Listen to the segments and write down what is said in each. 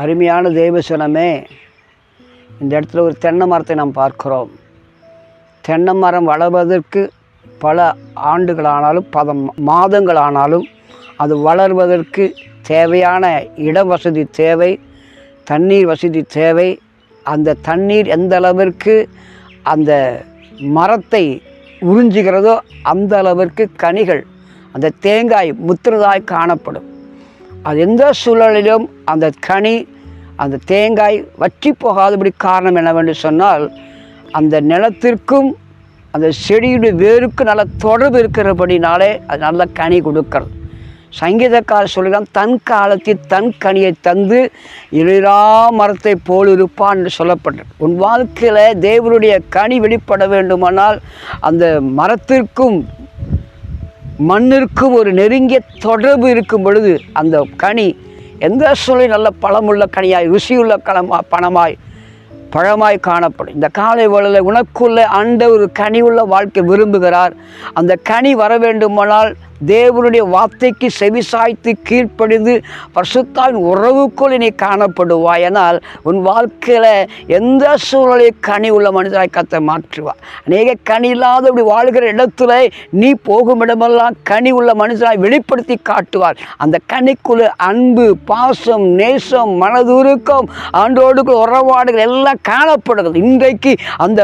அருமையான தேவசனமே, இந்த இடத்துல ஒரு தென்னை மரத்தை நாம் பார்க்கிறோம். தென்னை மரம் வளர்வதற்கு பல ஆண்டுகளானாலும் மாதங்கள் ஆனாலும் அது வளர்வதற்கு தேவையான இட வசதி தேவை, தண்ணீர் வசதி தேவை. அந்த தண்ணீர் எந்த அளவிற்கு அந்த மரத்தை உறிஞ்சுகிறதோ அந்த அளவிற்கு கனிகள், அந்த தேங்காய் முத்திரதாய் காணப்படும். அது எந்த சூழலிலும் அந்த கனி, அந்த தேங்காய் வற்றி போகாதபடி காரணம் என்னவென்று சொன்னால், அந்த நிலத்திற்கும் அந்த செடியுடைய வேருக்கு நல்ல தொடர்பு இருக்கிறபடினாலே அது நல்ல கனி கொடுக்கிறது. சங்கீதக்காரர் சொல்கிறான், தன் காலத்தில் தன் கனியை தந்து இளைரா மரத்தை போல் இருப்பான் என்று சொல்லப்பட்டது. உன் வாழ்க்கையில் தேவனுடைய கனி வெளிப்பட வேண்டுமானால் அந்த மரத்திற்கும் மண்ணிற்கும் ஒரு நெருங்கிய தொடர்பு இருக்கும் பொழுது அந்த கனி எந்த சூழலில் நல்ல பழமுள்ள கனியாய், ருசியுள்ள பழமாய் காணப்படும். இந்த காலை வேளையில் உனக்குள்ள ஆண்டவர் ஒரு கனி உள்ள வாழ்க்கை விரும்புகிறார். அந்த கனி வர வேண்டுமானால் தேவனுடைய வார்த்தைக்கு செவிசாய்த்து கீழ்ப்படிந்து பரிசுத்தாவின் உறவுக்குள் நீ காணப்படுவாய். ஆனால் உன் வாழ்க்கையில் எந்த சூழலையும் கனி உள்ள மனிதராய் கர்த்தர் மாற்றுவார். அநேக கனி இல்லாத இப்படி வாழ்கிற இடத்துல நீ போகும் இடமெல்லாம் கனி உள்ள மனிதராய் வெளிப்படுத்தி காட்டுவார். அந்த கனிக்குள்ள அன்பு, பாசம், நேசம், மனதுருக்கம், ஆண்டோடு உறவாடுகள் எல்லாம் காணப்படுகிறது. இன்றைக்கு அந்த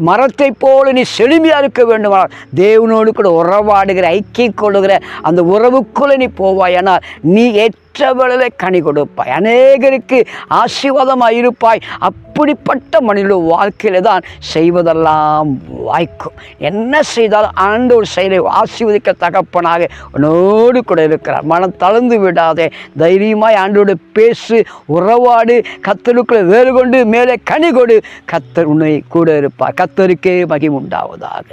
மரத்தை போல நீ செழுமையாக இருக்க வேண்டுமானால் தேவனோடு கூட உறவாடுகிற, ஐக்கியம் கொள்ளுகிற அந்த உறவுக்குள்ளே நீ போவாய். ஆனால் நீ ஏற்றவளை கனி கொடுப்பாய், அநேகருக்கு ஆசீர்வாதமாக இருப்பாய். அப்படிப்பட்ட மனித வாழ்க்கையில் தான் செய்வதெல்லாம் வாய்க்கும். என்ன செய்தாலும் ஆண்டவர் செயலை ஆசீர்வதிக்க தகப்பனாக உன்னோடு கூட இருக்கிறார். மனம் தளர்ந்து விடாதே, தைரியமாய் ஆண்டோடு பேசு, உறவாடு, கர்த்தருக்குள்ளே வேறு கொண்டு மேலே கனி கொடு. கர்த்தர் உன்னை கூட இருப்பார். கர்த்தருக்கே மகிமை உண்டாவதாக.